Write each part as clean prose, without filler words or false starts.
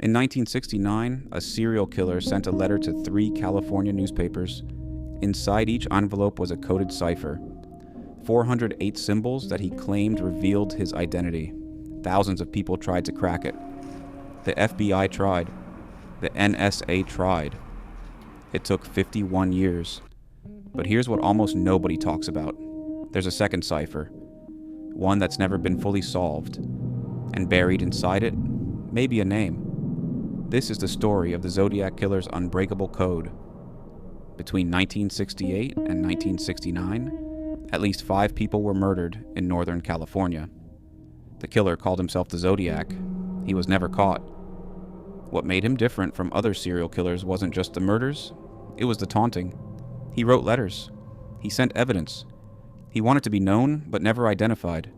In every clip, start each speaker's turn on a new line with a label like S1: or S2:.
S1: In 1969, a serial killer sent a letter to 3 California newspapers. Inside each envelope was a coded cipher. 408 symbols that he claimed revealed his identity. Thousands of people tried to crack it. The FBI tried. The NSA tried. It took 51 years. But here's what almost nobody talks about. There's a second cipher. One that's never been fully solved. And buried inside it, maybe a name. This is the story of the Zodiac Killer's unbreakable code. Between 1968 and 1969, at least 5 people were murdered in Northern California. The killer called himself the Zodiac. He was never caught. What made him different from other serial killers wasn't just the murders, it was the taunting. He wrote letters. He sent evidence. He wanted to be known, but never identified.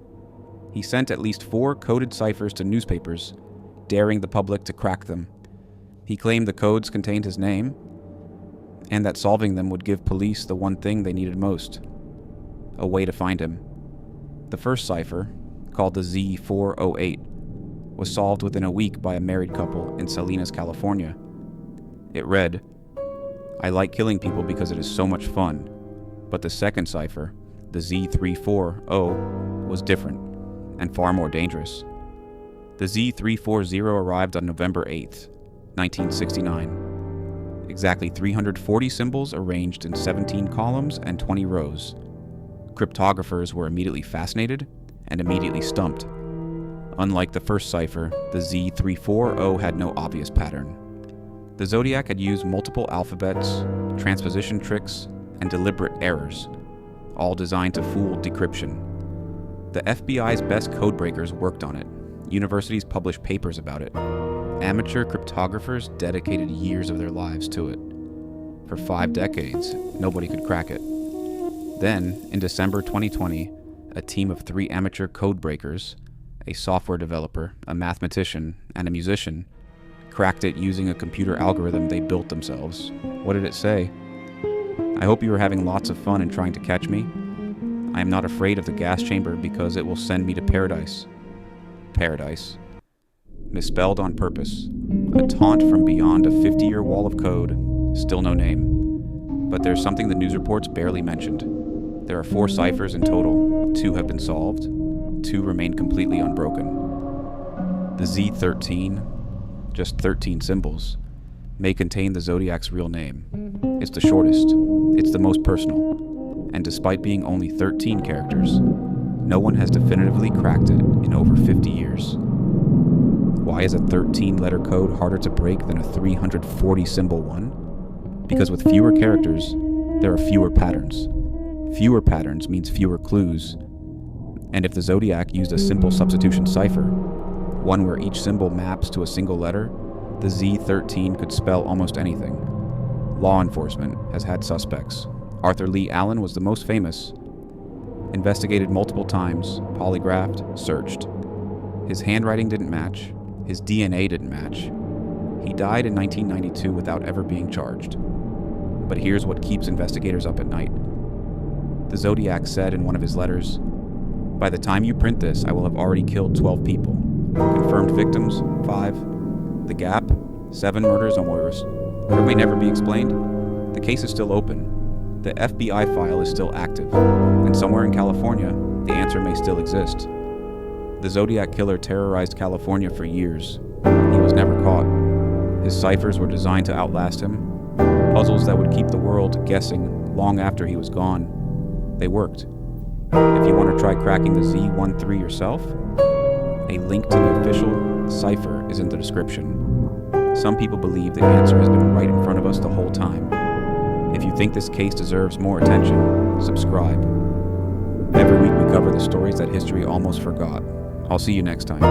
S1: He sent at least 4 coded ciphers to newspapers, daring the public to crack them. He claimed the codes contained his name, and that solving them would give police the one thing they needed most: a way to find him. The first cipher, called the Z408, was solved within a week by a married couple in Salinas, California. It read, "I like killing people because it is so much fun." But the second cipher, the Z340, was different and far more dangerous. The Z340 arrived on November 8th, 1969. Exactly 340 symbols arranged in 17 columns and 20 rows. Cryptographers were immediately fascinated and immediately stumped. Unlike the first cipher, the Z340 had no obvious pattern. The Zodiac had used multiple alphabets, transposition tricks, and deliberate errors, all designed to fool decryption. The FBI's best codebreakers worked on it. Universities published papers about it. Amateur cryptographers dedicated years of their lives to it. For 5 decades, nobody could crack it. Then, in December 2020, a team of 3 amateur codebreakers, a software developer, a mathematician, and a musician, cracked it using a computer algorithm they built themselves. What did it say? "I hope you are having lots of fun in trying to catch me. I am not afraid of the gas chamber because it will send me to paradise." Paradise. Misspelled on purpose. A taunt from beyond a 50-year wall of code. Still no name. But there's something the news reports barely mentioned. There are 4 ciphers in total. 2 have been solved. 2 remain completely unbroken. The Z13, just 13 symbols, may contain the Zodiac's real name. It's the shortest. It's the most personal. And despite being only 13 characters, no one has definitively cracked it in over 50 years. Why is a 13-letter code harder to break than a 340-symbol one? Because with fewer characters, there are fewer patterns. Fewer patterns means fewer clues. And if the Zodiac used a simple substitution cipher, one where each symbol maps to a single letter, the Z13 could spell almost anything. Law enforcement has had suspects. Arthur Lee Allen was the most famous. Investigated multiple times, polygraphed, searched. His handwriting didn't match. His DNA didn't match. He died in 1992 without ever being charged. But here's what keeps investigators up at night. The Zodiac said in one of his letters, "By the time you print this, I will have already killed 12 people. Confirmed victims, 5. The Gap, 7 murders on what may never be explained. The case is still open. The FBI file is still active. And somewhere in California, the answer may still exist." The Zodiac Killer terrorized California for years. He was never caught. His ciphers were designed to outlast him. Puzzles that would keep the world guessing long after he was gone. They worked. If you want to try cracking the Z13 yourself, a link to the official cipher is in the description. Some people believe the answer has been right in front of us the whole time. If you think this case deserves more attention, subscribe. Every week we cover the stories that history almost forgot. I'll see you next time.